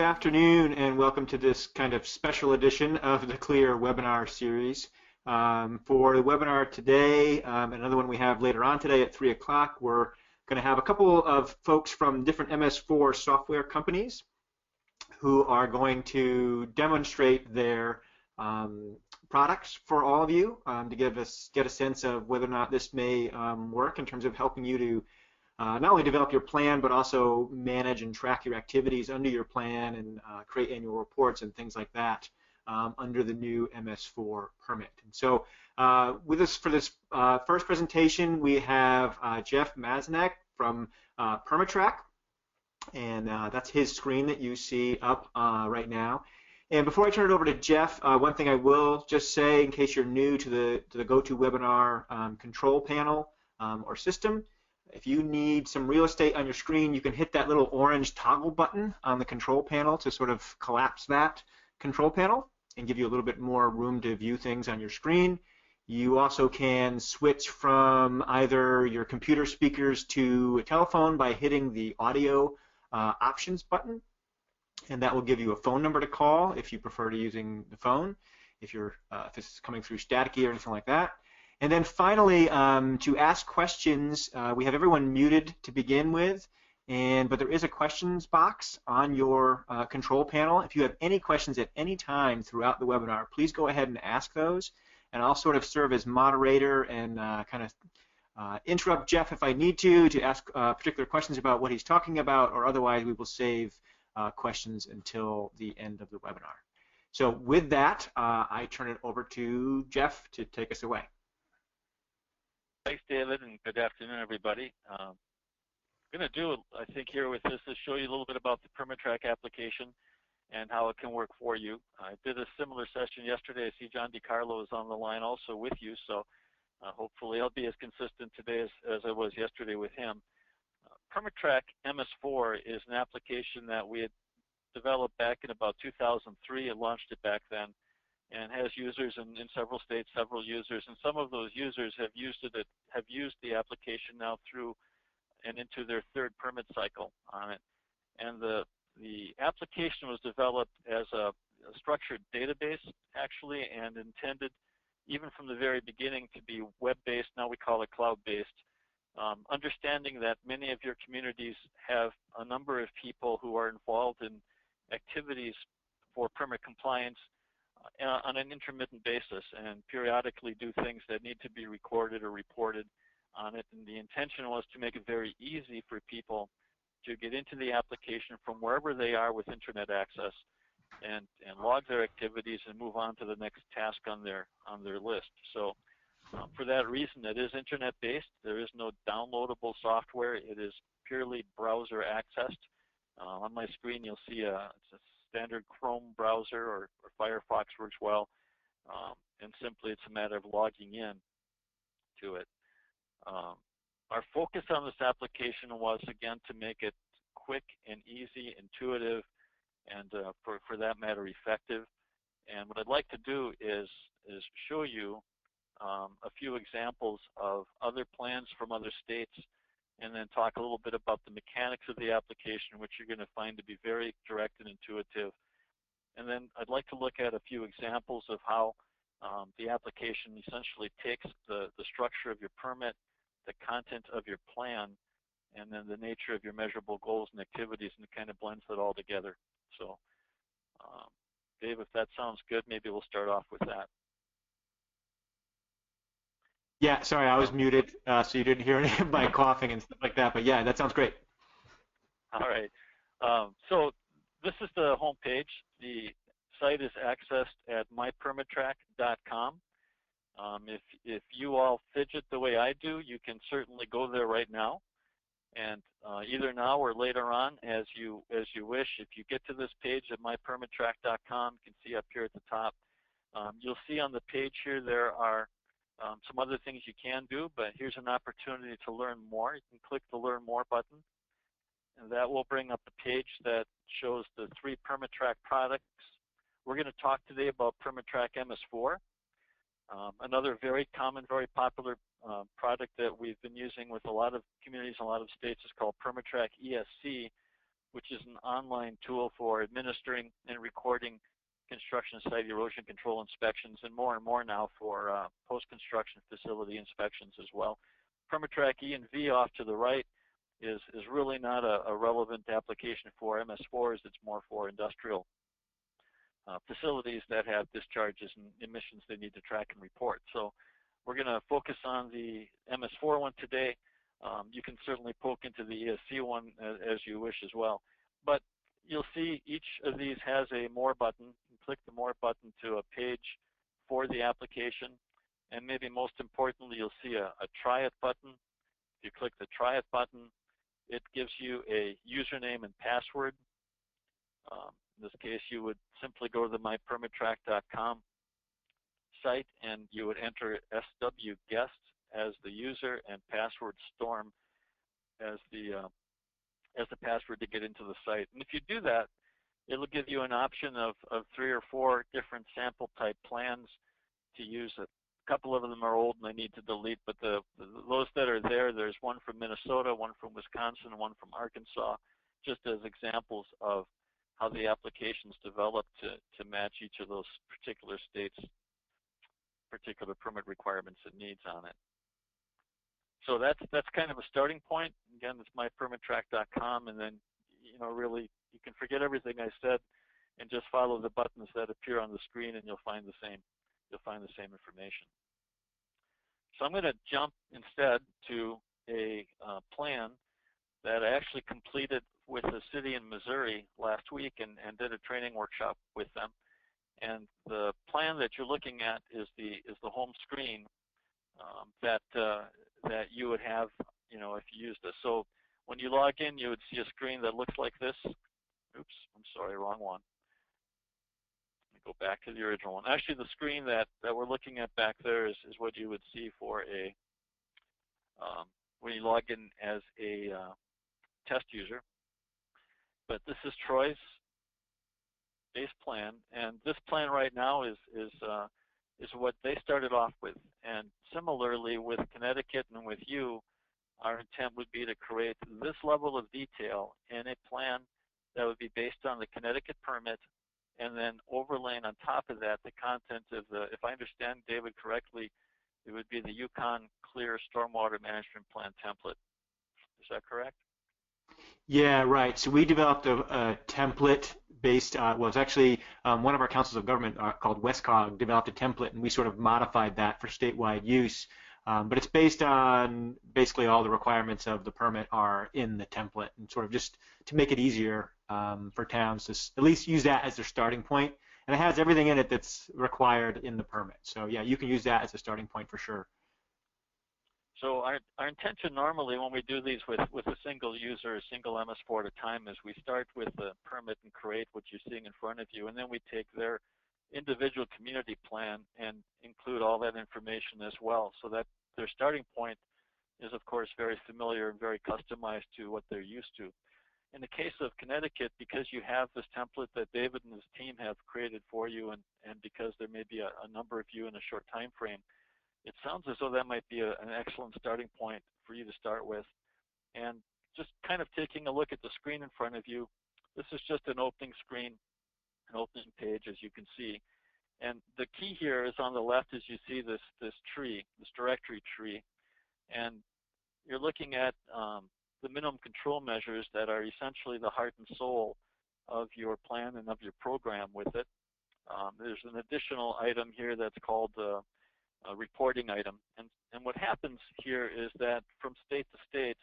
afternoon and welcome to this kind of special edition of the CLEAR webinar series. For the webinar today, another one we have later on today at 3 o'clock, we're going to have a couple of folks from different MS4 software companies who are going to demonstrate their products for all of you to get a sense of whether or not this may work in terms of helping you to not only develop your plan, but also manage and track your activities under your plan and create annual reports and things like that under the new MS4 permit. And so with us for this first presentation, we have Jeff Masnek from PermitTrack, and that's his screen that you see up right now. And before I turn it over to Jeff, one thing I will just say, in case you're new to the GoToWebinar control panel or system, if you need some real estate on your screen, you can hit that little orange toggle button on the control panel to sort of collapse that control panel and give you a little bit more room to view things on your screen. You also can switch from either your computer speakers to a telephone by hitting the audio options button, and that will give you a phone number to call if you prefer to using the phone, if it's coming through staticky or anything like that. And then finally, to ask questions, we have everyone muted to begin with, but there is a questions box on your control panel. If you have any questions at any time throughout the webinar, please go ahead and ask those, and I'll sort of serve as moderator and kind of interrupt Jeff if I need to ask particular questions about what he's talking about, or otherwise we will save questions until the end of the webinar. So with that, I turn it over to Jeff to take us away. Thanks, David, and good afternoon, everybody. I'm going to do, I think, here with this is show you a little bit about the PermitTrack application and how it can work for you. I did a similar session yesterday. I see John DiCarlo is on the line also with you, so hopefully I'll be as consistent today as I was yesterday with him. PermitTrack MS4 is an application that we had developed back in about 2003 and launched it back then, and has users in several states, several users, and some of those users have used the application now through and into their third permit cycle on it. And the application was developed as a structured database, actually, and intended, even from the very beginning, to be web-based. Now we call it cloud-based. Understanding that many of your communities have a number of people who are involved in activities for permit compliance on an intermittent basis, and periodically do things that need to be recorded or reported on it. And the intention was to make it very easy for people to get into the application from wherever they are with internet access and log their activities and move on to the next task on their list. So for that reason, it is internet based. There is no downloadable software. It is purely browser accessed. On my screen you'll see it's a standard Chrome browser, or Firefox works well, and simply it's a matter of logging in to it. Our focus on this application was, again, to make it quick and easy, intuitive, and for that matter, effective. And what I'd like to do is show you a few examples of other plans from other states, and then talk a little bit about the mechanics of the application, which you're going to find to be very direct and intuitive. And then I'd like to look at a few examples of how the application essentially takes the structure of your permit, the content of your plan, and then the nature of your measurable goals and activities, and it kind of blends it all together. So, Dave, if that sounds good, maybe we'll start off with that. Yeah, sorry, I was muted, so you didn't hear any of my coughing and stuff like that, but yeah, that sounds great. All right. So this is the home page. The site is accessed at mypermittrack.com. If you all fidget the way I do, you can certainly go there right now, and either now or later on, as you wish. If you get to this page at mypermittrack.com, you can see up here at the top, you'll see on the page here there are some other things you can do, but here's an opportunity to learn more. You can click the Learn More button, and that will bring up a page that shows the 3 PermitTrack products. We're going to talk today about PermitTrack MS4. Another very common, very popular product that we've been using with a lot of communities in a lot of states is called PermitTrack ESC, which is an online tool for administering and recording construction site erosion control inspections, and more now for post-construction facility inspections as well. PermitTrack E and V off to the right is really not a relevant application for MS4s. It's more for industrial facilities that have discharges and emissions they need to track and report. So we're going to focus on the MS4 one today. You can certainly poke into the ESC one as you wish as well. But you'll see each of these has a More button. You click the More button to a page for the application. And maybe most importantly, you'll see a Try It button. If you click the Try It button, it gives you a username and password. In this case, you would simply go to the mypermittrack.com site, and you would enter SWGuest as the user and password Storm as the password to get into the site. And if you do that, it'll give you an option of 3 or 4 different sample type plans to use. A couple of them are old and I need to delete, but those that are there, there's one from Minnesota, one from Wisconsin, one from Arkansas, just as examples of how the application's developed to match each of those particular states' particular permit requirements and needs on it. So that's kind of a starting point. Again, it's mypermittrack.com, and then really you can forget everything I said and just follow the buttons that appear on the screen, and you'll find the same information. So I'm going to jump instead to a plan that I actually completed with a city in Missouri last week and did a training workshop with them. And the plan that you're looking at is the home screen that you would have, if you used this. So when you log in, you would see a screen that looks like this. Oops, I'm sorry, wrong one. Let me go back to the original one. Actually, the screen that we're looking at back there is what you would see for a when you log in as a test user. But this is Troy's base plan, and this plan right now is what they started off with. And similarly with Connecticut and with you, our intent would be to create this level of detail in a plan that would be based on the Connecticut permit, and then overlaying on top of that the content of the, if I understand David correctly, it would be the UConn CLEAR Stormwater Management Plan template. Is that correct? Yeah, right. So we developed a template based on, well, it's actually one of our councils of government called WestCog developed a template, and we sort of modified that for statewide use. But it's based on basically all the requirements of the permit are in the template, and sort of just to make it easier for towns to at least use that as their starting point. And it has everything in it that's required in the permit. So yeah, you can use that as a starting point for sure. So our intention normally when we do these with a single user, a single MS4 at a time, is we start with the permit and create what you're seeing in front of you, and then we take their individual community plan and include all that information as well, so that their starting point is of course very familiar and very customized to what they're used to. In the case of Connecticut, because you have this template that David and his team have created for you, and because there may be a number of you in a short time frame, it sounds as though that might be an excellent starting point for you to start with. And just kind of taking a look at the screen in front of you, this is just an opening screen, an opening page, as you can see. And the key here is on the left as you see this tree, this directory tree. And you're looking at the minimum control measures that are essentially the heart and soul of your plan and of your program with it. There's an additional item here that's called a reporting item. And what happens here is that from state to state,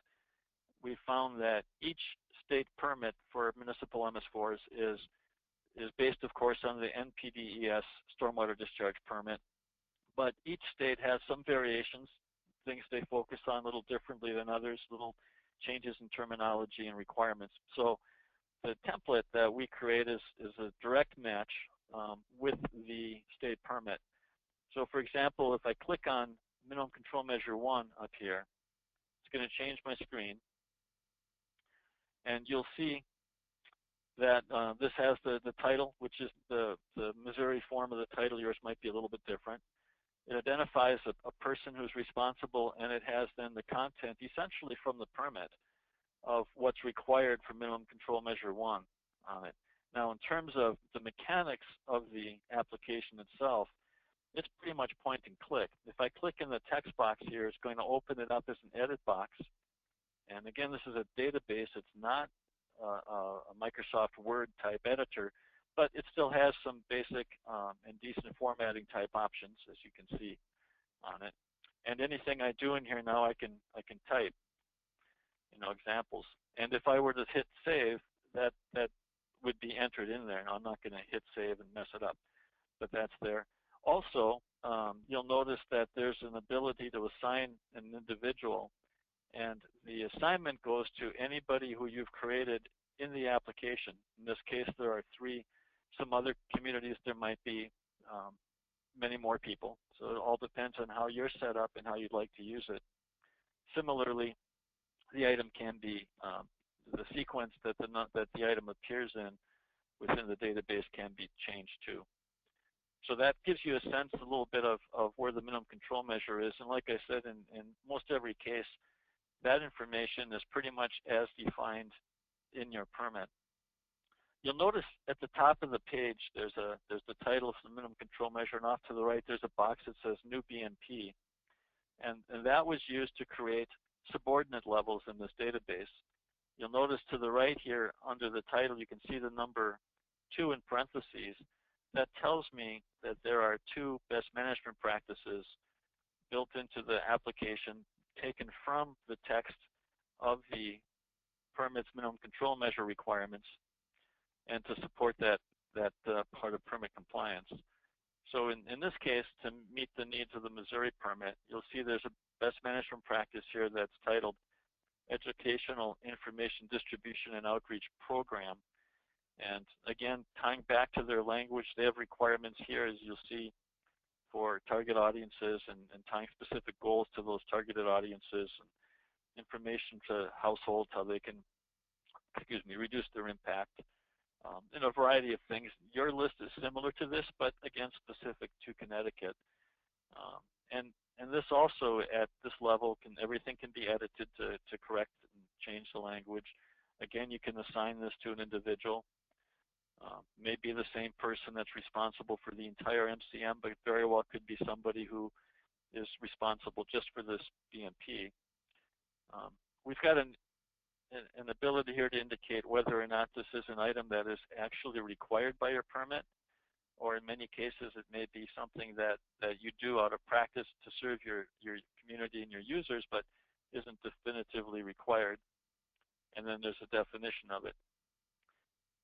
we found that each state permit for municipal MS4s is based, of course, on the NPDES stormwater discharge permit. But each state has some variations, things they focus on a little differently than others, little changes in terminology and requirements. So the template that we create is a direct match with the state permit. So for example, if I click on minimum control measure 1 up here, it's going to change my screen. And you'll see that this has the title, which is the Missouri form of the title. Yours might be a little bit different. It identifies a person who's responsible, and it has then the content essentially from the permit. of what's required for minimum control measure 1 on it. Now, in terms of the mechanics of the application itself, it's pretty much point and click. If I click in the text box here, it's going to open it up as an edit box. And again, this is a database. It's not a Microsoft Word type editor, but it still has some basic and decent formatting type options, as you can see on it. And anything I do in here now, I can type, examples. And if I were to hit save, that would be entered in there. Now, I'm not going to hit save and mess it up, but that's there. Also, you'll notice that there's an ability to assign an individual, and the assignment goes to anybody who you've created in the application. In this case, there are 3. Some other communities, there might be many more people. So it all depends on how you're set up and how you'd like to use it. Similarly, the item can be, the sequence that the item appears in within the database can be changed too. So that gives you a sense, a little bit of where the minimum control measure is. And like I said, in most every case, that information is pretty much as defined in your permit. You'll notice at the top of the page, there's the title of the minimum control measure, and off to the right, there's a box that says New BMP. And that was used to create subordinate levels in this database. You'll notice to the right here, under the title, you can see the number 2 in parentheses. That tells me that there are 2 best management practices built into the application, taken from the text of the permit's minimum control measure requirements, and to support that part of permit compliance. So in this case, to meet the needs of the Missouri permit, you'll see there's a best management practice here that's titled Educational Information Distribution and Outreach Program. And again, tying back to their language, they have requirements here, as you'll see, for target audiences and tying specific goals to those targeted audiences, and information to households, how they can, reduce their impact, and a variety of things. Your list is similar to this, but again, specific to Connecticut. And this also, at this level, everything can be edited to correct and change the language. Again, you can assign this to an individual. Maybe the same person that's responsible for the entire MCM, but very well could be somebody who is responsible just for this BMP. We've got an ability here to indicate whether or not this is an item that is actually required by your permit, or in many cases it may be something that you do out of practice to serve your community and your users, but isn't definitively required. And then there's a definition of it.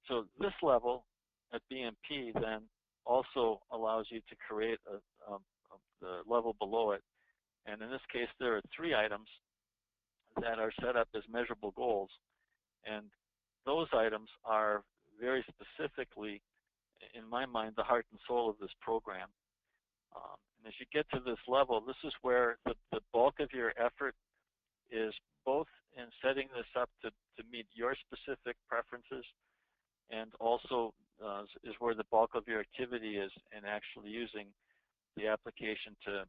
So this level at BMP then also allows you to create the level below it. And in this case, there are 3 items that are set up as measurable goals. And those items are very specifically, in my mind, the heart and soul of this program. And as you get to this level, this is where the bulk of your effort is, both in setting this up to meet your specific preferences, and also is where the bulk of your activity is in actually using the application to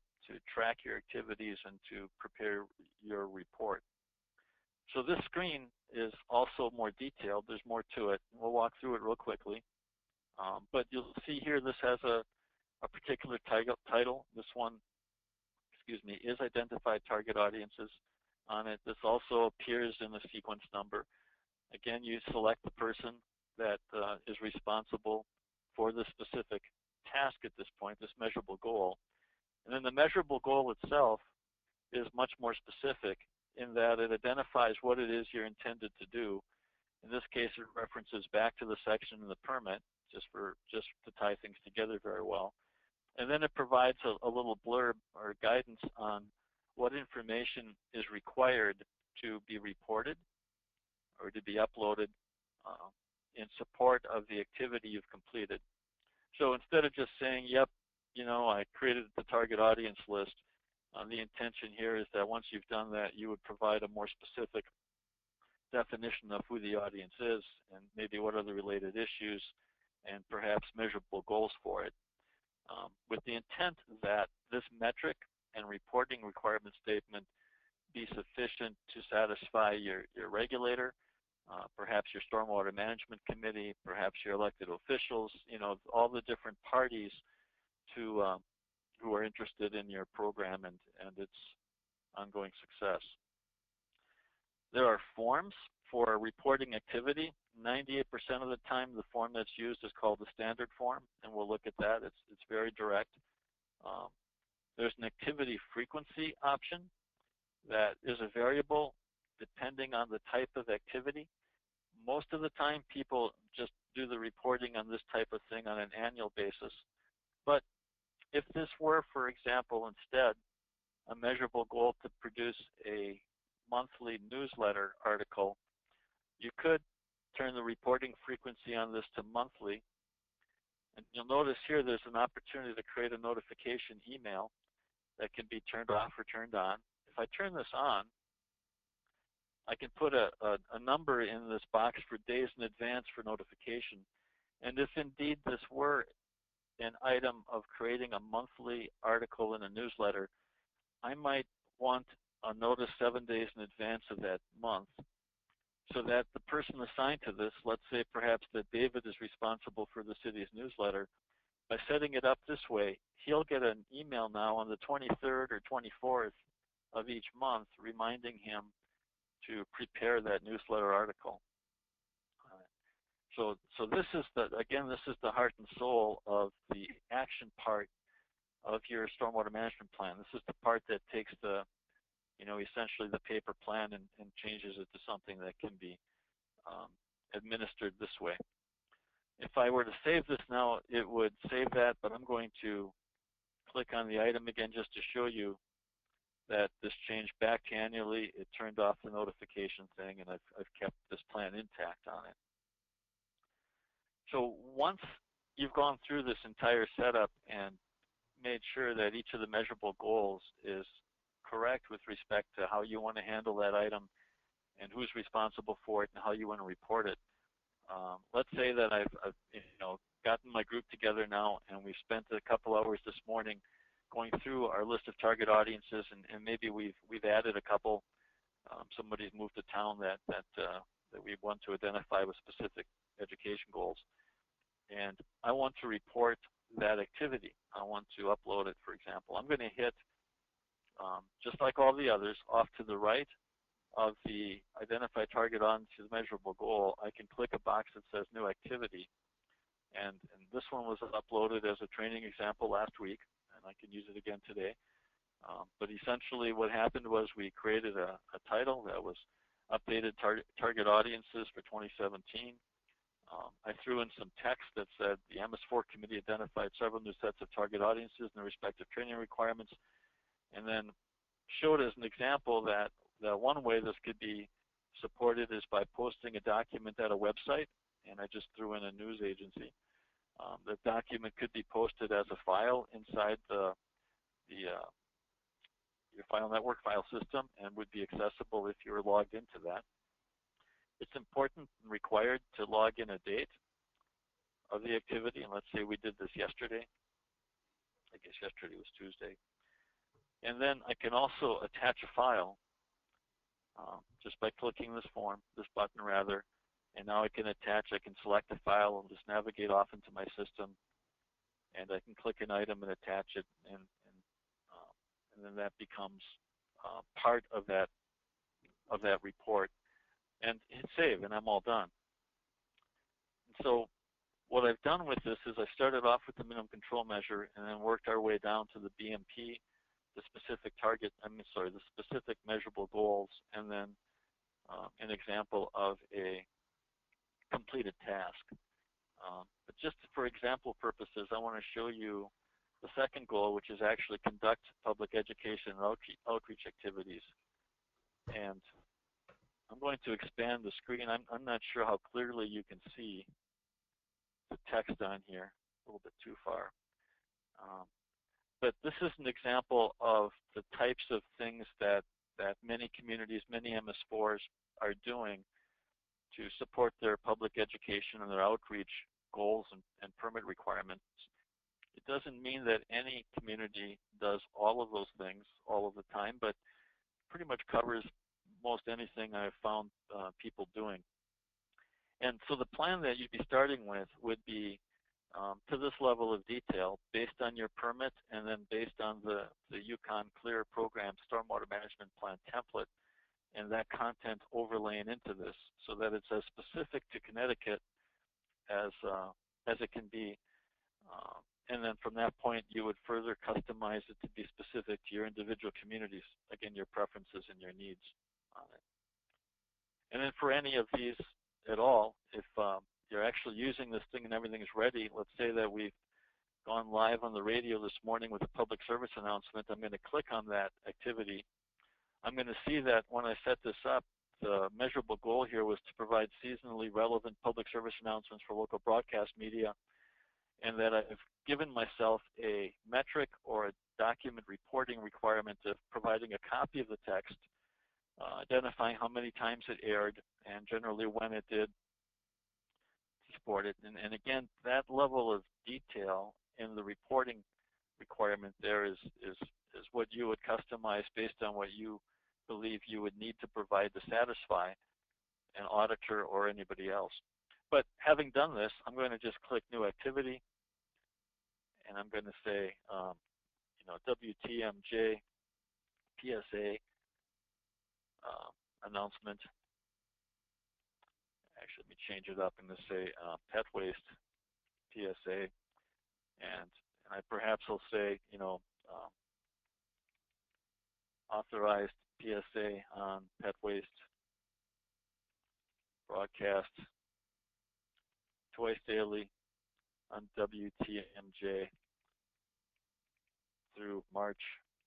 track your activities and to prepare your report. So this screen is also more detailed. There's more to it. We'll walk through it real quickly. But you'll see here this has a particular title. This one, is Identified Target Audiences on it. This also appears in the sequence number. Again, you select the person that is responsible for the specific task at this point, this measurable goal. And then the measurable goal itself is much more specific in that it identifies what it is you're intended to do. In this case, it references back to the section in the permit, just to tie things together very well. And then it provides a little blurb or guidance on what information is required to be reported or to be uploaded in support of the activity you've completed. So instead of just saying, yep, I created the target audience list, the intention here is that once you've done that, you would provide a more specific definition of who the audience is and maybe what are the related issues and perhaps measurable goals for it, with the intent that this metric and reporting requirement statement be sufficient to satisfy your regulator, perhaps your stormwater management committee, perhaps your elected officials, you know, all the different parties to who are interested in your program and its ongoing success. There are forms for reporting activity. 98% of the time, the form that's used is called the standard form, and we'll look at that. It's very direct. There's an activity frequency option that is a variable depending on the type of activity. Most of the time, people just do the reporting on this type of thing on an annual basis. But if this were, for example, instead, a measurable goal to produce a monthly newsletter article, you could turn the reporting frequency on this to monthly. And you'll notice here there's an opportunity to create a notification email that can be turned off or turned on. If I turn this on, I can put a number in this box for days in advance for notification. And if indeed this were an item of creating a monthly article in a newsletter, I might want a notice 7 days in advance of that month, so that the person assigned to this, let's say perhaps that David is responsible for the city's newsletter, by setting it up this way, he'll get an email now on the 23rd or 24th of each month reminding him to prepare that newsletter article. So this is this is the heart and soul of the action part of your stormwater management plan. This is the part that takes the, you know, essentially the paper plan and changes it to something that can be administered this way. If I were to save this now, it would save that, but I'm going to click on the item again just to show you that this changed back to annually. It turned off the notification thing, and I've kept this plan intact on it. So once you've gone through this entire setup and made sure that each of the measurable goals is correct with respect to how you want to handle that item and who's responsible for it and how you want to report it. Let's say that I've gotten my group together now, and we've spent a couple hours this morning going through our list of target audiences, and maybe we've added a couple. Somebody's moved to town that we want to identify with specific education goals, and I want to report that activity. I want to upload it, for example. I'm going to hit, just like all the others, off to the right of the identify target audiences measurable goal. I can click a box that says new activity, and this one was uploaded as a training example last week, and I can use it again today. But essentially what happened was we created a title that was updated target audiences for 2017. I threw in some text that said the MS4 committee identified several new sets of target audiences and their respective training requirements, and then showed as an example that one way this could be supported is by posting a document at a website, and I just threw in a news agency. The document could be posted as a file inside your file network file system and would be accessible if you were logged into that. It's important and required to log in a date of the activity, and let's say we did this yesterday. I guess yesterday was Tuesday. And then I can also attach a file just by clicking this button rather, and now I can select a file and just navigate off into my system, and I can click an item and attach it, and then that becomes part of that report, and hit save, and I'm all done. And so what I've done with this is I started off with the minimum control measure and then worked our way down to the BMP, the specific measurable goals, and then an example of a completed task. But just for example purposes, I want to show you the second goal, which is actually conduct public education and outreach activities. And I'm going to expand the screen. I'm not sure how clearly you can see the text on here, a little bit too far. But this is an example of the types of things that many communities, many MS4s are doing to support their public education and their outreach goals and permit requirements. It doesn't mean that any community does all of those things all of the time, but pretty much covers most anything I've found people doing. And so the plan that you'd be starting with would be to this level of detail based on your permit and then based on the UConn CLEAR program stormwater management plan template and that content overlaying into this so that it's as specific to Connecticut as it can be. And then from that point, you would further customize it to be specific to your individual communities, again, your preferences and your needs on it. And then for any of these at all, if you're actually using this thing and everything is ready, let's say that we've gone live on the radio this morning with a public service announcement, I'm going to click on that activity. I'm going to see that when I set this up, the measurable goal here was to provide seasonally relevant public service announcements for local broadcast media, and that I've given myself a metric or a document reporting requirement of providing a copy of the text, identifying how many times it aired, and generally when it did support it. And again, that level of detail in the reporting requirement there is what you would customize based on what you believe you would need to provide to satisfy an auditor or anybody else. But having done this, I'm going to just click New Activity, and I'm going to say, WTMJ PSA announcement. Actually, let me change it up and just say pet waste PSA, and I perhaps will say, authorized PSA on pet waste broadcast twice daily on WTMJ through March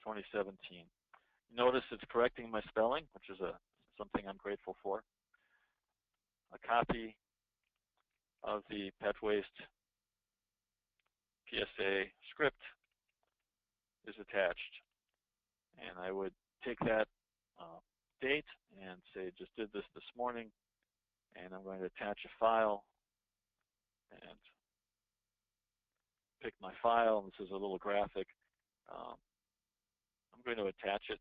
2017. Notice it's correcting my spelling, which is something I'm grateful for. A copy of the pet waste PSA script is attached. And I would take that date and say, just did this morning, and I'm going to attach a file and pick my file. This is a little graphic. I'm going to attach it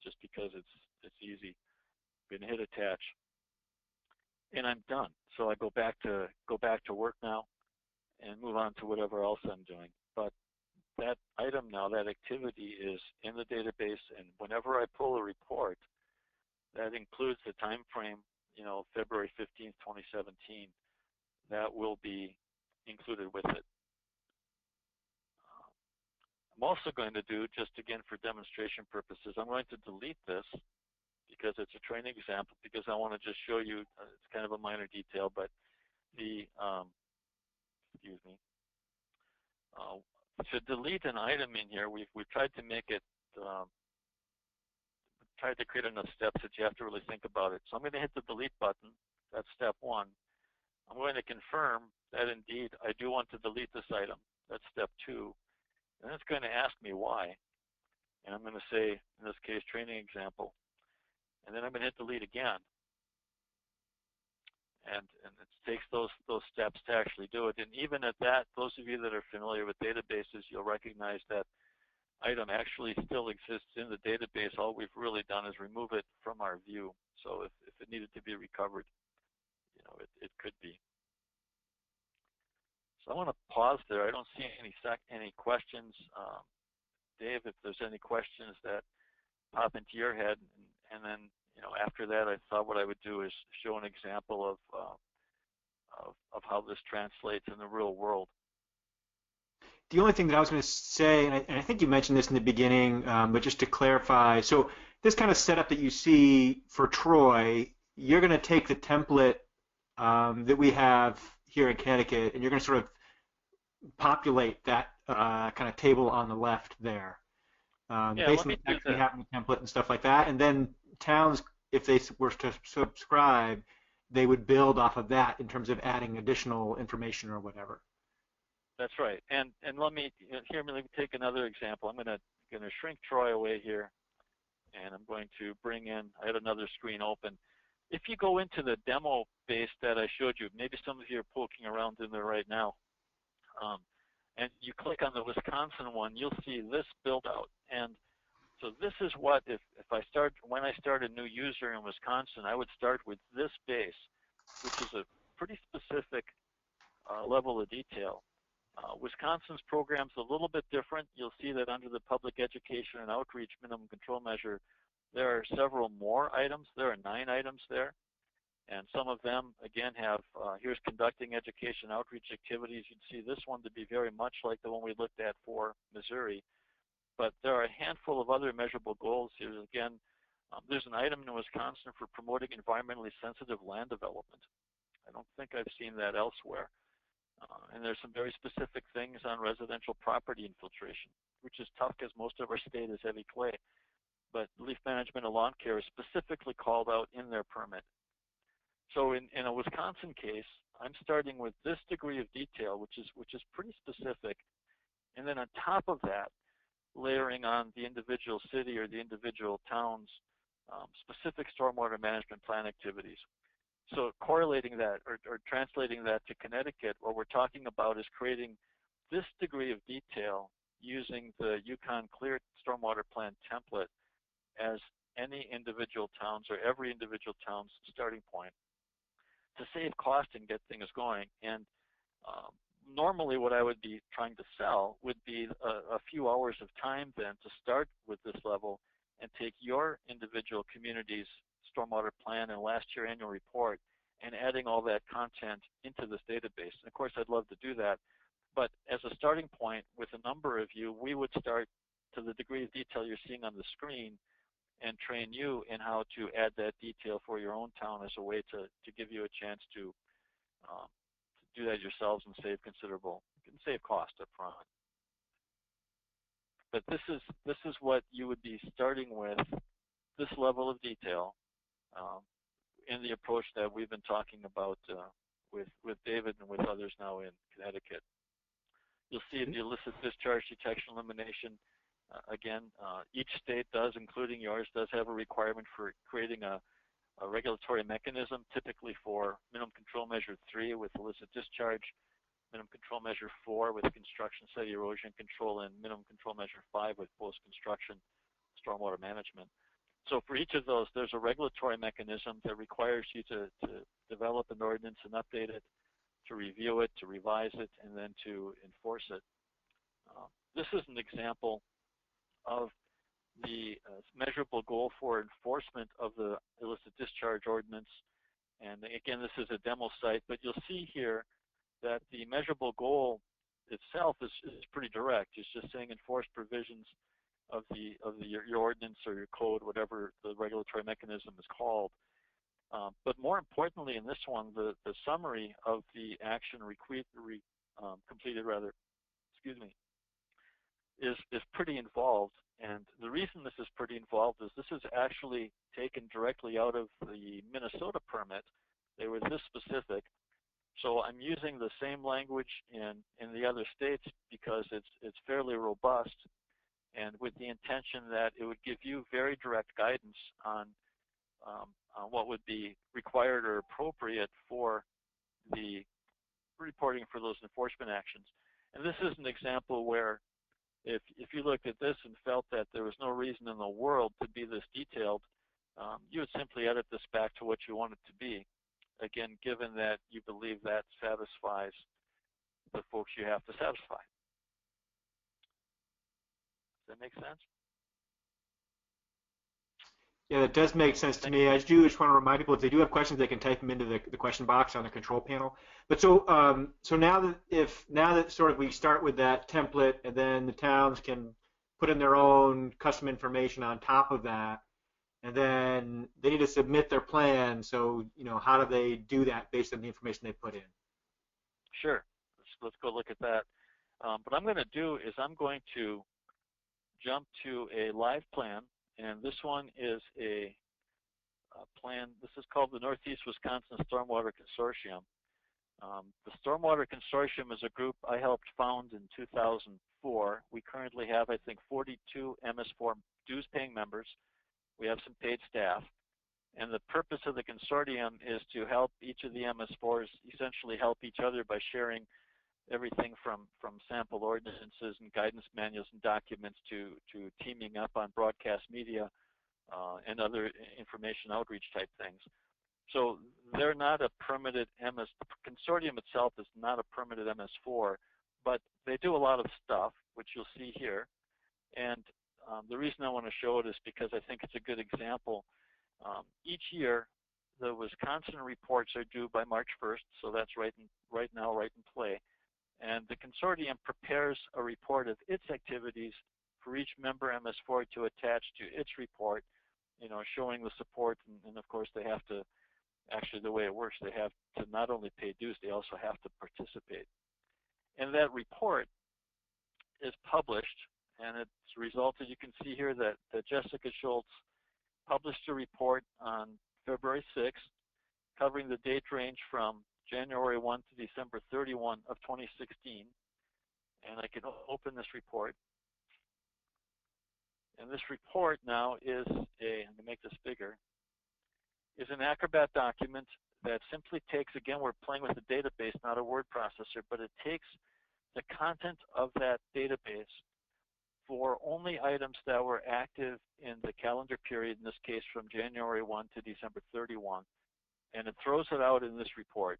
just because it's easy. I'm going to hit attach, and I'm done. So I go back to work now and move on to whatever else I'm doing. But that item now, that activity is in the database, and whenever I pull a report, that includes the time frame, February 15th, 2017. That will be included with it. I'm also going to do, just again for demonstration purposes, I'm going to delete this because it's a training example, because I want to just show you, it's kind of a minor detail, but the, excuse me, to delete an item in here, we've tried to make it, tried to create enough steps that you have to really think about it. So I'm going to hit the delete button. That's step one. I'm going to confirm that indeed I do want to delete this item. That's step two. And it's going to ask me why. And I'm going to say, in this case, training example. And then I'm going to hit delete again. And it takes those steps to actually do it. And even at that, those of you that are familiar with databases, you'll recognize that item actually still exists in the database. All we've really done is remove it from our view. So if it needed to be recovered, it could be. So I want to pause there. I don't see any questions. Dave, if there's any questions that pop into your head, and then after that, I thought what I would do is show an example of how this translates in the real world. The only thing that I was going to say, and I think you mentioned this in the beginning, but just to clarify, so this kind of setup that you see for Troy, you're going to take the template that we have here in Connecticut, and you're going to sort of populate that kind of table on the left there, based on the text we have in the template and stuff like that. And then towns, if they were to subscribe, they would build off of that in terms of adding additional information or whatever. That's right. And let me take another example. I'm going to shrink Troy away here, and I'm going to bring in. I had another screen open. If you go into the demo base that I showed you, maybe some of you are poking around in there right now, and you click on the Wisconsin one, you'll see this build out. And So this is what, when I start a new user in Wisconsin, I would start with this base, which is a pretty specific level of detail. Wisconsin's program's a little bit different. You'll see that under the public education and outreach minimum control measure, there are several more items. There are 9 items there. And some of them, again, have, here's conducting education outreach activities. You'd see this one to be very much like the one we looked at for Missouri. But there are a handful of other measurable goals here. Again, there's an item in Wisconsin for promoting environmentally sensitive land development. I don't think I've seen that elsewhere. And there's some very specific things on residential property infiltration, which is tough because most of our state is heavy clay. But leaf management and lawn care is specifically called out in their permit. So in a Wisconsin case, I'm starting with this degree of detail, which is pretty specific. And then on top of that, layering on the individual city or the individual town's specific stormwater management plan activities. So correlating that or translating that to Connecticut, what we're talking about is creating this degree of detail using the UConn CLEAR stormwater plan template as any individual town's or every individual town's starting point to save cost and get things going. And normally what I would be trying to sell would be a few hours of time then to start with this level and take your individual community's stormwater plan and last year annual report and adding all that content into this database. And of course, I'd love to do that. But as a starting point with a number of you, we would start to the degree of detail you're seeing on the screen and train you in how to add that detail for your own town as a way to give you a chance to do that yourselves and save considerable, you can save cost up front. But this is what you would be starting with, this level of detail in the approach that we've been talking about with David and with others now in Connecticut. You'll see the illicit discharge detection elimination. Again, each state does, including yours, does have a requirement for creating a regulatory mechanism, typically for minimum control measure 3 with illicit discharge, minimum control measure 4 with construction site erosion control, and minimum control measure 5 with post-construction stormwater management. So for each of those, there's a regulatory mechanism that requires you to develop an ordinance and update it, to review it, to revise it, and then to enforce it. This is an example of the measurable goal for enforcement of the illicit discharge ordinance. And again, this is a demo site, but you'll see here that the measurable goal itself is pretty direct. It's just saying enforce provisions of your ordinance or your code, whatever the regulatory mechanism is called. But more importantly, in this one, the summary of the action completed, is pretty involved. And the reason this is pretty involved is this is actually taken directly out of the Minnesota permit. They were this specific. So I'm using the same language in the other states because it's fairly robust, and with the intention that it would give you very direct guidance on what would be required or appropriate for the reporting for those enforcement actions. And this is an example where if you looked at this and felt that there was no reason in the world to be this detailed, you would simply edit this back to what you want it to be. Again, given that you believe that satisfies the folks you have to satisfy. Does that make sense? Yeah, that does make sense to me. I do just want to remind people, if they do have questions, they can type them into the question box on the control panel. But so now that sort of we start with that template, and then the towns can put in their own custom information on top of that, and then they need to submit their plan. So how do they do that based on the information they put in? Sure. Let's go look at that. What I'm going to do is I'm going to jump to a live plan. And this one is a plan. This is called the Northeast Wisconsin Stormwater Consortium. The Stormwater Consortium is a group I helped found in 2004. We currently have, I think, 42 MS4 dues-paying members. We have some paid staff. And the purpose of the consortium is to help each of the MS4s essentially help each other by sharing everything from sample ordinances and guidance manuals and documents to teaming up on broadcast media and other information outreach type things. So they're not a permitted MS, the consortium itself is not a permitted MS4, but they do a lot of stuff, which you'll see here. And the reason I want to show it is because I think it's a good example. Each year, the Wisconsin reports are due by March 1st, so that's right now, right in play. And the consortium prepares a report of its activities for each member MS4 to attach to its report, you know, showing the support, and of course they have to, actually the way it works, they have to not only pay dues, they also have to participate. And that report is published, and it's resulted, you can see here that Jessica Schultz published a report on February 6th, covering the date range from January 1 to December 31 of 2016. And I can open this report. And this report now is I'm going to make this bigger, is an Acrobat document that simply takes, again, we're playing with a database, not a word processor, but it takes the content of that database for only items that were active in the calendar period, in this case from January 1 to December 31, and it throws it out in this report.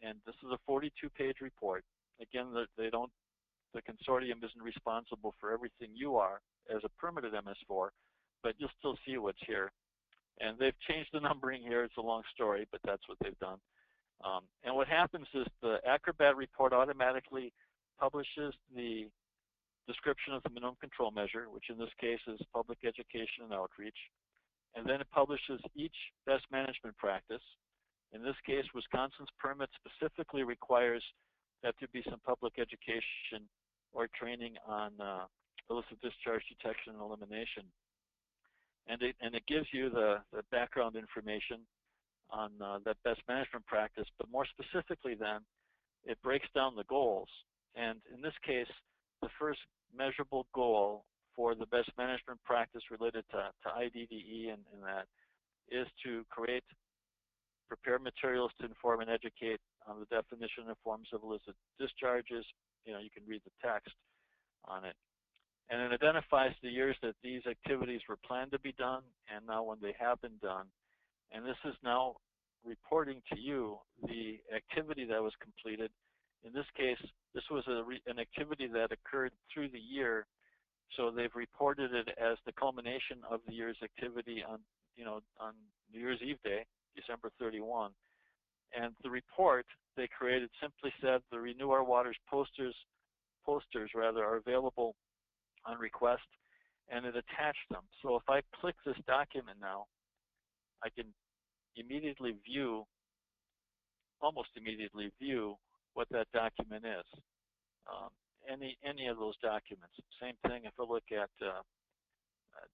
And this is a 42-page report. Again, the consortium isn't responsible for everything you are as a permitted MS4, but you'll still see what's here. And they've changed the numbering here. It's a long story, but that's what they've done. And what happens is the Acrobat report automatically publishes the description of the minimum control measure, which in this case is public education and outreach. And then it publishes each best management practice. In this case, Wisconsin's permit specifically requires that there be some public education or training on illicit discharge detection and elimination. And it gives you the background information on that best management practice, but more specifically then, it breaks down the goals. And in this case, the first measurable goal for the best management practice related to IDDE and that is to prepare materials to inform and educate on the definition and forms of illicit discharges. You know, you can read the text on it. And it identifies the years that these activities were planned to be done and now when they have been done. And this is now reporting to you the activity that was completed. In this case, this was an activity that occurred through the year, so they've reported it as the culmination of the year's activity on New Year's Eve day, December 31. And the report they created simply said the Renew Our Waters posters are available on request, and it attached them. So if I click this document now, I can almost immediately view what that document is. Any of those documents. Same thing if I look at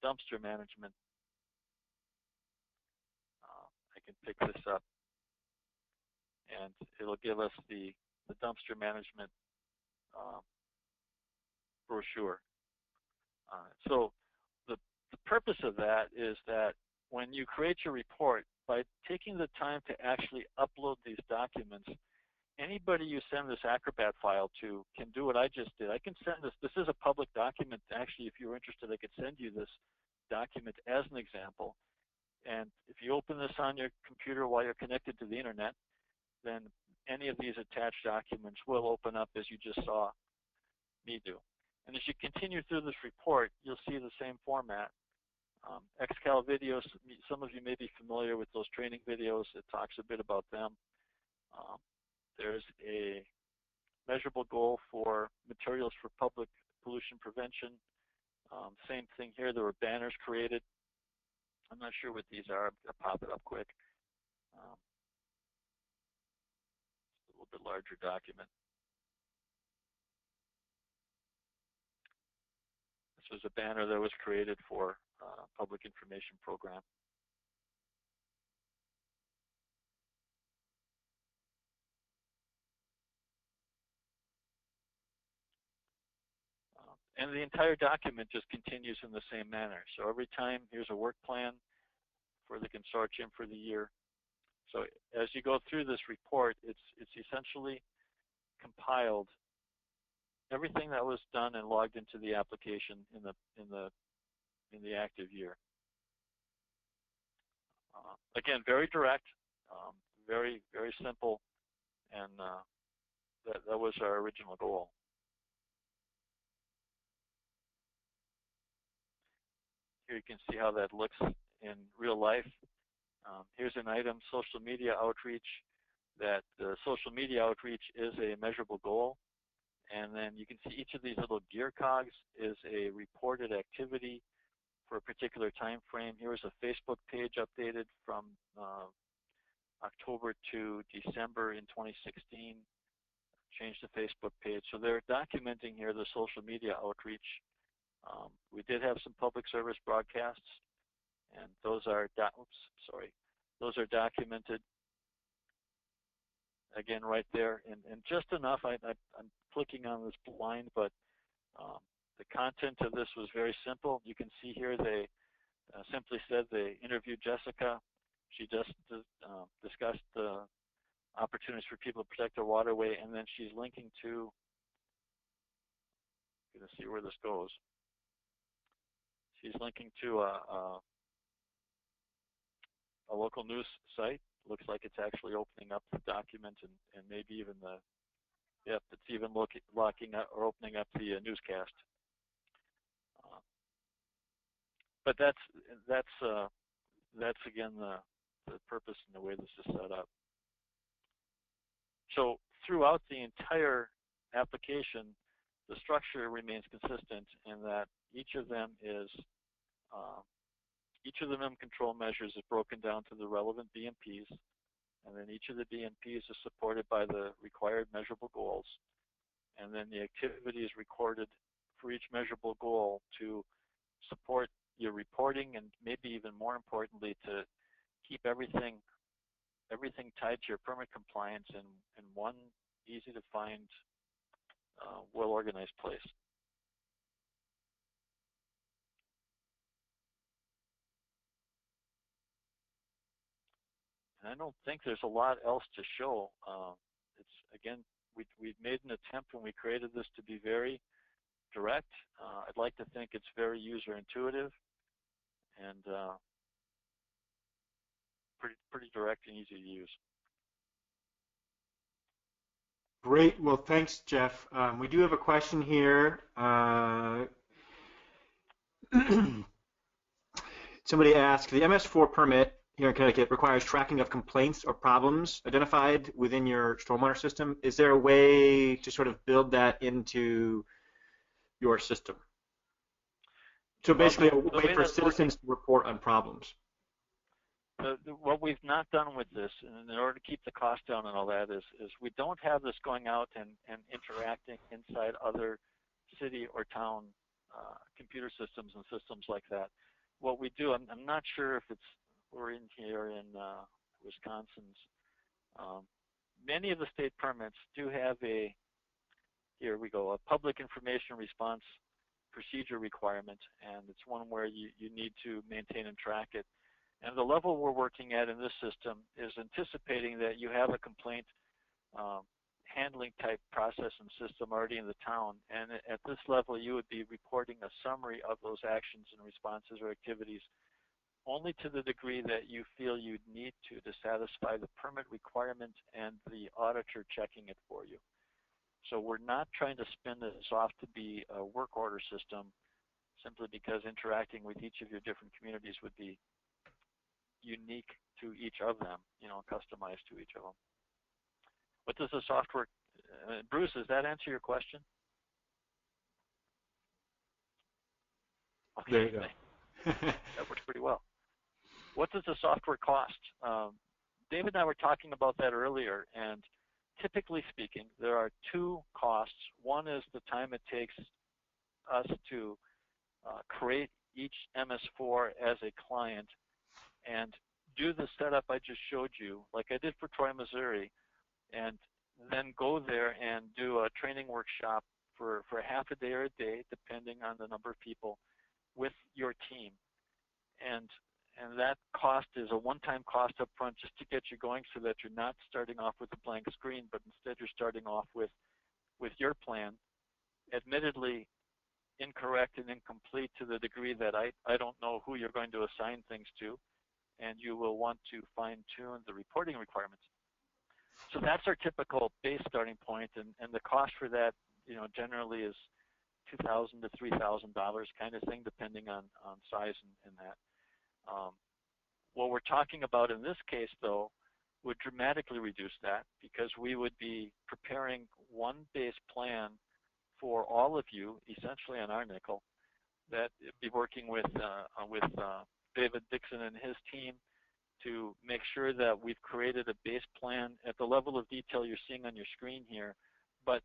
dumpster management. I can pick this up, and it'll give us the dumpster management brochure. So the purpose of that is that when you create your report, by taking the time to actually upload these documents, anybody you send this Acrobat file to can do what I just did. I can send this. This is a public document. Actually, if you're interested, I could send you this document as an example. And if you open this on your computer while you're connected to the internet, then any of these attached documents will open up as you just saw me do. And as you continue through this report, you'll see the same format. XCal videos, some of you may be familiar with those training videos. It talks a bit about them. There's a measurable goal for materials for public pollution prevention. Same thing here, there were banners created. I'm not sure what these are. I'll pop it up quick. It's a little bit larger document. This was a banner that was created for public information program. And the entire document just continues in the same manner. So every time, here's a work plan for the consortium for the year. So as you go through this report, it's essentially compiled everything that was done and logged into the application in the active year. Again, very direct, very simple, and that was our original goal. Here you can see how that looks in real life. Here's an item, social media outreach. That social media outreach is a measurable goal. And then you can see each of these little gear cogs is a reported activity for a particular time frame. Here's a Facebook page updated from October to December in 2016. Change the Facebook page. So they're documenting here the social media outreach. We did have some public service broadcasts, and those are those are documented. Again, right there, and just enough. I'm clicking on this blind, but the content of this was very simple. You can see here they simply said they interviewed Jessica. She just discussed the opportunities for people to protect their waterway, and then she's linking to, I'm going to see where this goes. She's linking to a local news site. Looks like it's actually opening up the document and maybe even the, yep, it's even locking up or opening up the newscast. But that's again the purpose and the way this is set up. So throughout the entire application, the structure remains consistent in that each of them control measures is broken down to the relevant BMPs, and then each of the BMPs is supported by the required measurable goals, and then the activity is recorded for each measurable goal to support your reporting, and maybe even more importantly, to keep everything tied to your permit compliance in one easy to find, well-organized place. And I don't think there's a lot else to show. It's again, we made an attempt when we created this to be very direct. I'd like to think it's very user intuitive and pretty direct and easy to use. Great. Well, thanks, Jeff. We do have a question here. Somebody asked, the MS4 permit here in Connecticut requires tracking of complaints or problems identified within your stormwater system. Is there a way to sort of build that into your system? So basically a way for citizens to report on problems. What we've not done with this, and in order to keep the cost down and all that, is we don't have this going out and interacting inside other city or town computer systems and systems like that. What we do, I'm not sure if we're in here in Wisconsin's. Many of the state permits do have here we go, a public information response procedure requirement, and it's one where you need to maintain and track it. And the level we're working at in this system is anticipating that you have a complaint handling type process and system already in the town, and at this level you would be reporting a summary of those actions and responses or activities only to the degree that you feel you'd need to satisfy the permit requirement and the auditor checking it for you. So we're not trying to spin this off to be a work order system simply because interacting with each of your different communities would be unique to each of them, customized to each of them. What does the software, Bruce, does that answer your question? Okay. There you go. That works pretty well. What does the software cost? David and I were talking about that earlier, and typically speaking, there are two costs. One is the time it takes us to create each MS4 as a client and do the setup I just showed you, like I did for Troy, Missouri, and then go there and do a training workshop for half a day or a day, depending on the number of people, with your team. And that cost is a one-time cost up front just to get you going so that you're not starting off with a blank screen, but instead you're starting off with with your plan, admittedly incorrect and incomplete to the degree that I don't know who you're going to assign things to, and you will want to fine-tune the reporting requirements. So that's our typical base starting point, and the cost for that, generally is $2,000 to $3,000 kind of thing, depending on size and that. What we're talking about in this case, though, would dramatically reduce that, because we would be preparing one base plan for all of you, essentially on our nickel, that be working with David Dixon and his team to make sure that we've created a base plan at the level of detail you're seeing on your screen here, but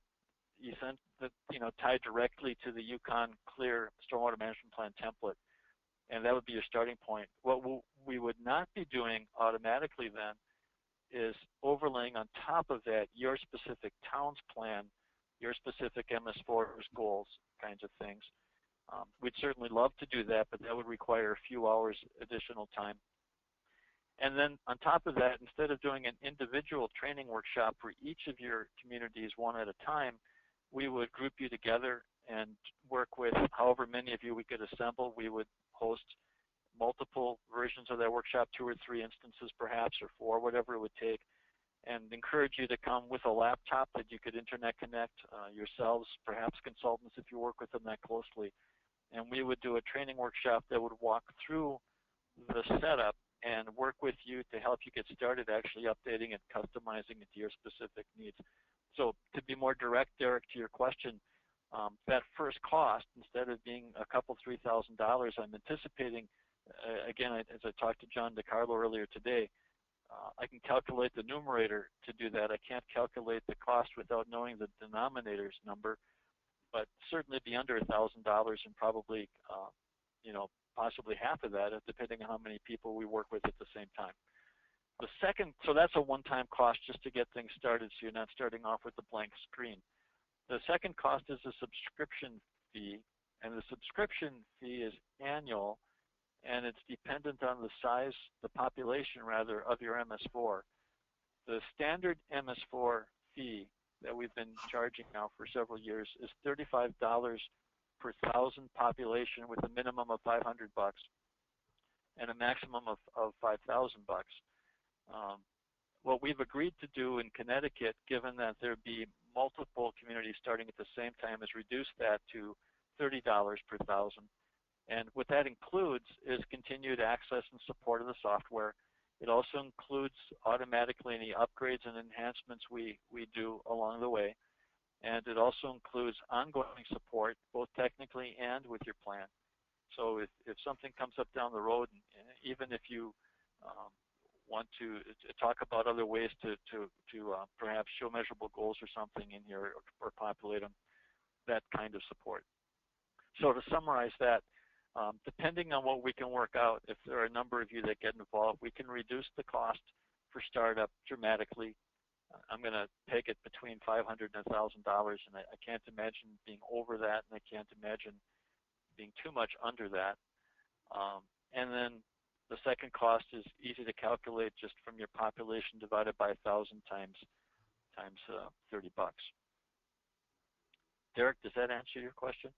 tied directly to the UConn CLEAR Stormwater Management Plan template, and that would be your starting point. What we would not be doing automatically then is overlaying on top of that your specific town's plan, your specific MS4's goals, kinds of things. We'd certainly love to do that, but that would require a few hours additional time. And then on top of that, instead of doing an individual training workshop for each of your communities one at a time, we would group you together and work with however many of you we could assemble. We would host multiple versions of that workshop, 2 or 3 instances perhaps, or 4, whatever it would take, and encourage you to come with a laptop that you could internet connect yourselves, perhaps consultants if you work with them that closely. And we would do a training workshop that would walk through the setup and work with you to help you get started actually updating and customizing it to your specific needs. So to be more direct, Derek, to your question, that first cost, instead of being a couple $3,000, I'm anticipating, again, as I talked to John DiCarlo earlier today, I can calculate the numerator to do that. I can't calculate the cost without knowing the denominator's number, but certainly be under $1,000 and probably, possibly half of that, depending on how many people we work with at the same time. The second, so that's a one-time cost just to get things started, so you're not starting off with a blank screen. The second cost is a subscription fee, and the subscription fee is annual, and it's dependent on the size, the population rather, of your MS4. The standard MS4 fee that we've been charging now for several years is $35 per 1,000 population, with a minimum of $500 and a maximum of $5,000. What we've agreed to do in Connecticut, given that there'd be multiple communities starting at the same time, is reduce that to $30 per 1,000. And what that includes is continued access and support of the software. It also includes automatically any upgrades and enhancements we do along the way. And it also includes ongoing support, both technically and with your plan. So if something comes up down the road, even if you want to talk about other ways to perhaps show measurable goals or something in here, or populate them, that kind of support. So to summarize that, depending on what we can work out, if there are a number of you that get involved, we can reduce the cost for startup dramatically. I'm going to peg it between $500 and $1,000, and I can't imagine being over that, and I can't imagine being too much under that. And then the second cost is easy to calculate, just from your population divided by 1,000 times $30. Derek, does that answer your question?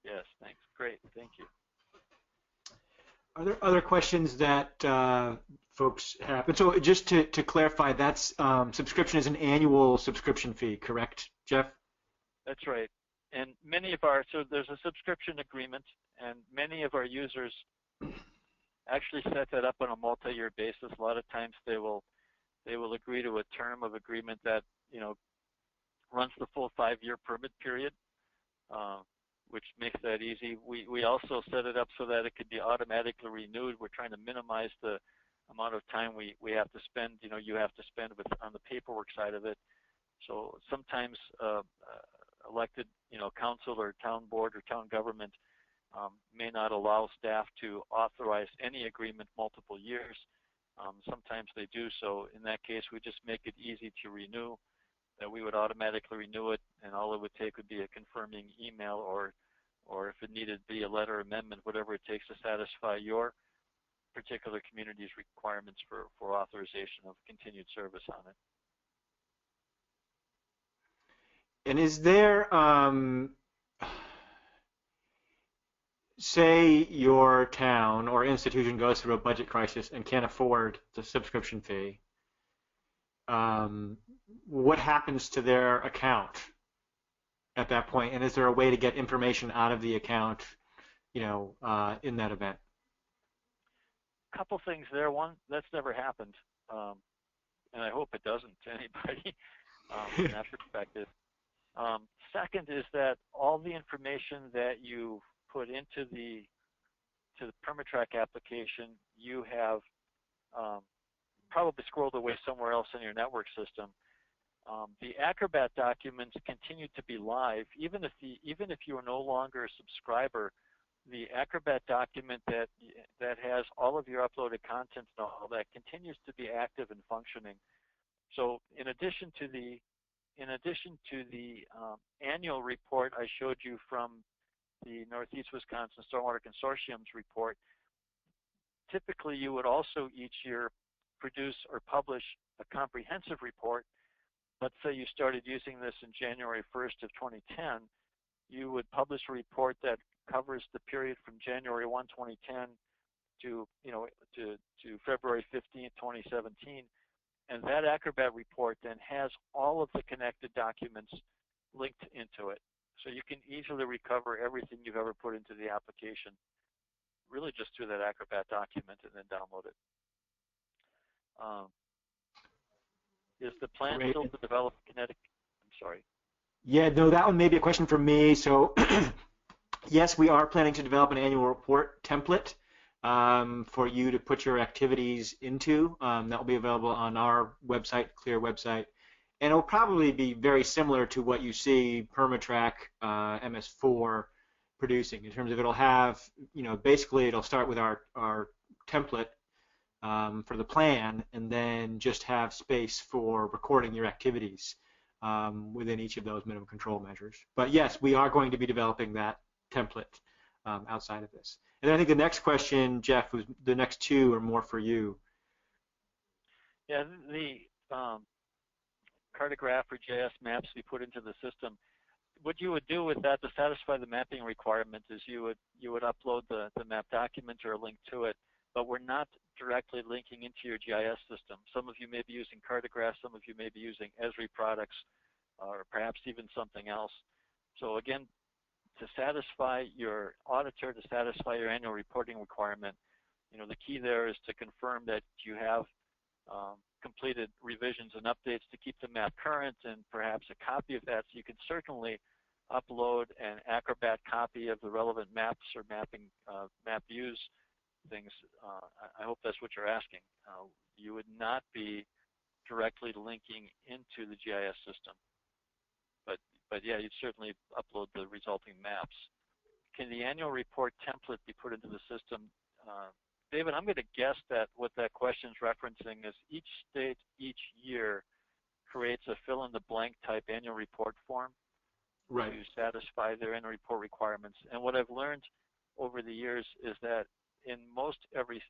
Yes, thanks. Great, thank you. Are there other questions that folks have? And so just to clarify, that's subscription is an annual subscription fee, correct, Jeff? That's right. And many of our, so there's a subscription agreement, and many of our users actually set that up on a multi-year basis. A lot of times they will agree to a term of agreement that, runs the full 5-year permit period, which makes that easy. We also set it up so that it could be automatically renewed. We're trying to minimize the amount of time we have to spend, you have to spend on the paperwork side of it. So sometimes elected, council or town board or town government may not allow staff to authorize any agreement multiple years. Sometimes they do. So in that case, we just make it easy to renew. That we would automatically renew it, and all it would take would be a confirming email, or if it needed to be a letter amendment, whatever it takes to satisfy your particular community's requirements for authorization of continued service on it. And is there, say your town or institution goes through a budget crisis and can't afford the subscription fee, what happens to their account at that point? And is there a way to get information out of the account, in that event? Couple things there. One, that's never happened, and I hope it doesn't to anybody from that perspective. Second is that all the information that you put into the PermitTrack application, you have probably squirreled away somewhere else in your network system. The Acrobat documents continue to be live, even if you are no longer a subscriber. The Acrobat document that has all of your uploaded content and all that continues to be active and functioning. So in addition to the annual report I showed you from the Northeast Wisconsin Stormwater Consortium's report, typically you would also each year produce or publish a comprehensive report. Let's say you started using this in January 1st of 2010, you would publish a report that covers the period from January 1, 2010 to February 15, 2017. And that Acrobat report then has all of the connected documents linked into it. So you can easily recover everything you've ever put into the application, really just through that Acrobat document and then download it. Is the plan still to develop kinetic? I'm sorry. Yeah, no, that one may be a question for me. So yes, we are planning to develop an annual report template for you to put your activities into. That will be available on our website, CLEAR website. And it'll probably be very similar to what you see PermitTrack MS4 producing, in terms of it'll have, basically it'll start with our template for the plan, and then just have space for recording your activities within each of those minimum control measures. But yes, we are going to be developing that template outside of this. And then I think the next question, Jeff, was the next two are more for you. Yeah, the cartograph or GIS maps we put into the system. What you would do with that to satisfy the mapping requirement is you would upload the map document or a link to it, but we're not directly linking into your GIS system. Some of you may be using cartographs, some of you may be using Esri products, or perhaps even something else. So again, to satisfy your auditor, to satisfy your annual reporting requirement, the key there is to confirm that you have completed revisions and updates to keep the map current, and perhaps a copy of that, so you can certainly upload an Acrobat copy of the relevant maps or mapping map views things. I hope that's what you're asking. You would not be directly linking into the GIS system, but yeah, you'd certainly upload the resulting maps. Can the annual report template be put into the system? David, I'm going to guess that what that question is referencing is each state each year creates a fill-in-the-blank type annual report form right. to satisfy their annual report requirements. And what I've learned over the years is that in most every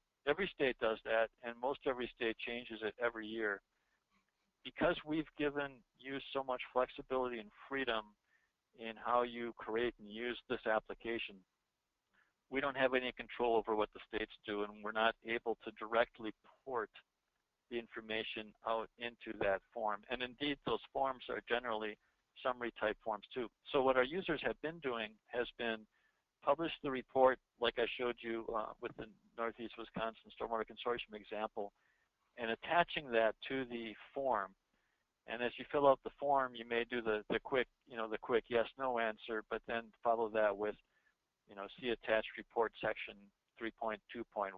state does that, and most every state changes it every year. Because we've given you so much flexibility and freedom in how you create and use this application, we don't have any control over what the states do, and we're not able to directly port the information out into that form. And indeed, those forms are generally summary type forms too. So what our users have been doing has been publish the report, like I showed you with the Northeast Wisconsin Stormwater Consortium example, and attaching that to the form. And as you fill out the form, you may do the quick yes/no answer, but then follow that with, see attached report section 3.2.1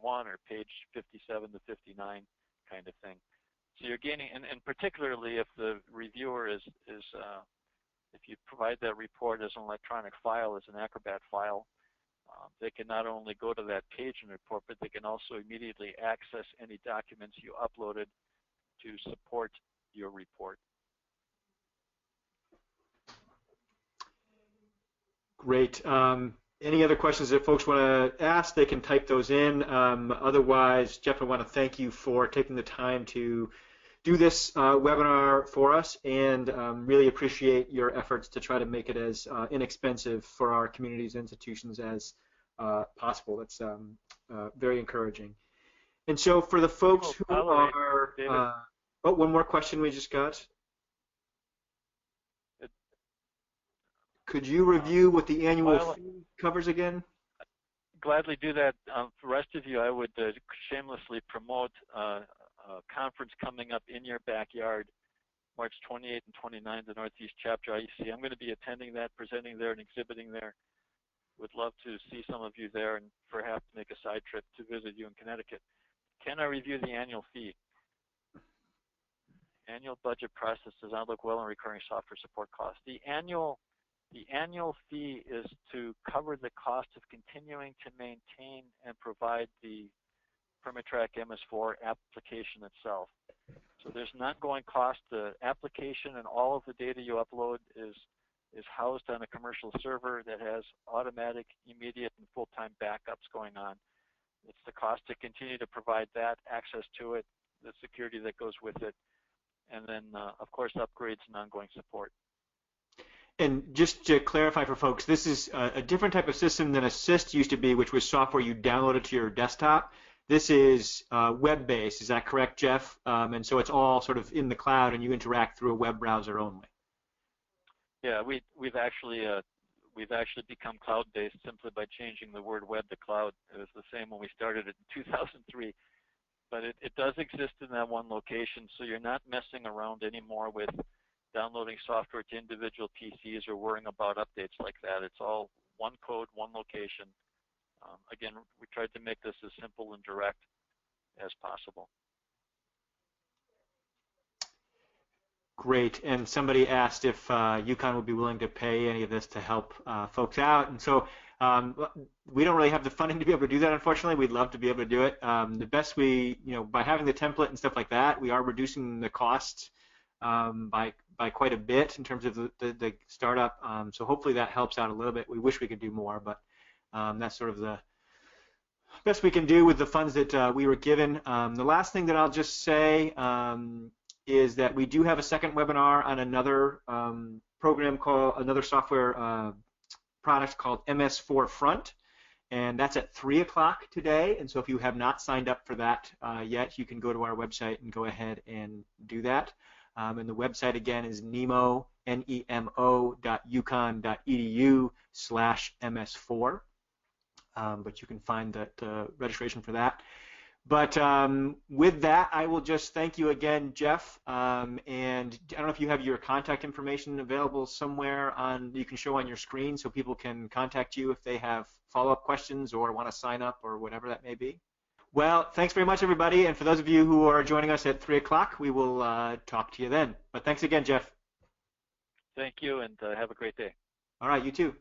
or page 57 to 59 kind of thing. So you're gaining, and particularly if the reviewer if you provide that report as an electronic file, as an Acrobat file, they can not only go to that page in the report, but they can also immediately access any documents you uploaded to support your report. Great. any other questions that folks want to ask, they can type those in. Otherwise, Jeff, I want to thank you for taking the time to do this webinar for us, and really appreciate your efforts to try to make it as inexpensive for our communities and institutions as possible. That's very encouraging. And so for the folks who are, oh, one more question we just got. Could you review what the annual fee covers again? Gladly do that. For the rest of you, I would shamelessly promote a conference coming up in your backyard, March 28th and 29th, the Northeast Chapter IEC. I'm going to be attending that, presenting there, and exhibiting there. Would love to see some of you there and perhaps make a side trip to visit you in Connecticut. Can I review the annual fee? Annual budget process does not look well in recurring software support costs. The annual fee is to cover the cost of continuing to maintain and provide the PermitTrack MS4 application itself. So there's an ongoing cost. The application and all of the data you upload is housed on a commercial server that has automatic, immediate, and full-time backups going on. It's the cost to continue to provide that, access to it, the security that goes with it, and then, of course, upgrades and ongoing support. And just to clarify for folks, this is a different type of system than Assist used to be, which was software you downloaded to your desktop. This is web-based. Is that correct, Jeff? And so it's all sort of in the cloud, and you interact through a web browser only. Yeah, we've actually become cloud-based simply by changing the word web to cloud. It was the same when we started it in 2003. But it does exist in that one location, so you're not messing around anymore with downloading software to individual PCs or worrying about updates like that. It's all one code, one location. Again, we tried to make this as simple and direct as possible. Great. And somebody asked if UConn would be willing to pay any of this to help folks out. And so we don't really have the funding to be able to do that, unfortunately. We'd love to be able to do it. The best by having the template and stuff like that, we are reducing the costs by quite a bit in terms of the startup. So hopefully that helps out a little bit. We wish we could do more, but that's sort of the best we can do with the funds that we were given. The last thing that I'll just say is that we do have a second webinar on another another software product called MS4 Front, and that's at 3 o'clock today. And so if you have not signed up for that yet, you can go to our website and go ahead and do that. And the website again is NEMO, nemo.uconn.edu/MS4. But you can find the registration for that. But with that, I will just thank you again, Jeff. And I don't know if you have your contact information available somewhere you can show on your screen so people can contact you if they have follow-up questions or want to sign up or whatever that may be. Well, thanks very much, everybody. And for those of you who are joining us at 3 o'clock, we will talk to you then. But thanks again, Jeff. Thank you, and have a great day. All right, you too.